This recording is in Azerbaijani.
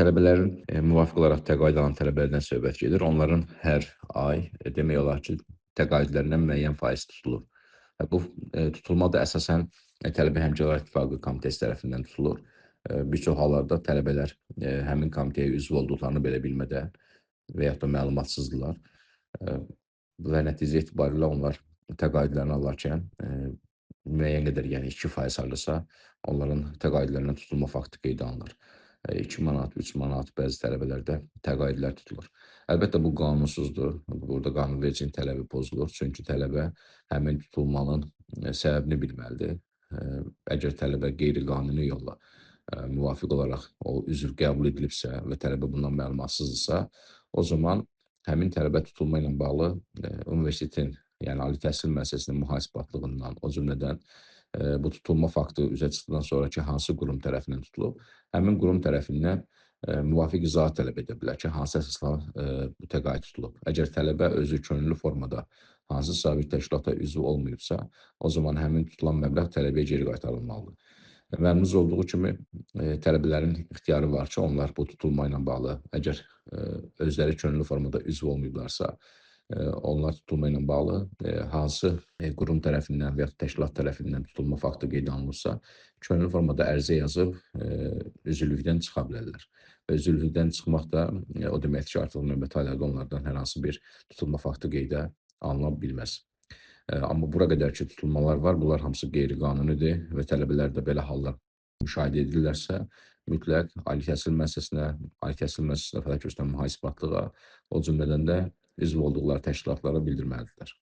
Tələbələrin müvafiq olaraq təqaüd alan tələbələrdən söhbət gedir. Onların hər ay demək olar ki, təqaüdlərindən müəyyən faiz tutulur. Bu tutulma da əsasən Tələbə Həmkarlar İttifaqı komitəsi tərəfindən tutulur. Bir çox hallarda tələbələr həmin komitəyə üzv olduqlarını belə bilmədən və yaxud da məlumatsızdırlar. Və nəticə etibarilə onlar təqaüdlərini alarkən müəyyən qədər, yəni 2% hardasa onların təqaüdlərindən tutulma faktı qeydə alınır. 2 manat, 3 manat bəzi tələbələrdə təqaüdlər tutulur. Əlbəttə bu qanunsuzdur. Burada qanunvericiliyin tələbi pozulur. Çünki tələbə həmin tutulmanın səbəbini bilməlidir. Əgər tələbə qeyri-qanuni yolla müvafiq olaraq o üzv qəbul edilibsə və tələbə bundan məlumatsızdırsa, o zaman həmin tələbə tutulma ilə bağlı universitetin, yəni ali təhsil müəssisəsinin mühasibatlığından, o cümlədən bu tutulma faktı üzə çıxdıqdan sonraki hansı qurum tərəfindən tutulub, həmin qurum tərəfindən müvafiq izahat tələb edə bilər ki, hansı əsasla bu təqaüd tutulub. Əgər tələbə özü könüllü formada hansısa bir təşkilata üzv olmayıbsa, o zaman həmin tutulan məbləğ tələbəyə geri qaytarılmalıdır. Məlumuz olduğu kimi tələbələrin ixtiyarı var ki, onlar bu tutulma ilə bağlı, əgər özləri könüllü formada üzv olmayıblarsa, onlar tutulma ilə bağlı hansı qurum tərəfindən və yaxud təşkilat tərəfindən tutulma faktı qeydə alınırsa, könüllü formada ərizə yazıb üzvlükdən çıxa bilərlər. Və üzvlükdən çıxmaq da o deməkdir ki, artıq növbəti aylarda onlardan hər hansı bir tutulma faktı qeydə alına bilməz. Amma bura qədərki tutulmalar var, bunlar hamısı qeyri-qanunidir və tələbələr də belə hallar müşahidə edilirlərsə, mütləq ali təhsil müəssisəsinə fəaliyyət göstərən mühasibatlığa, o cümlədən də üzv olduqları təşkilatlara bildirməlidirlər.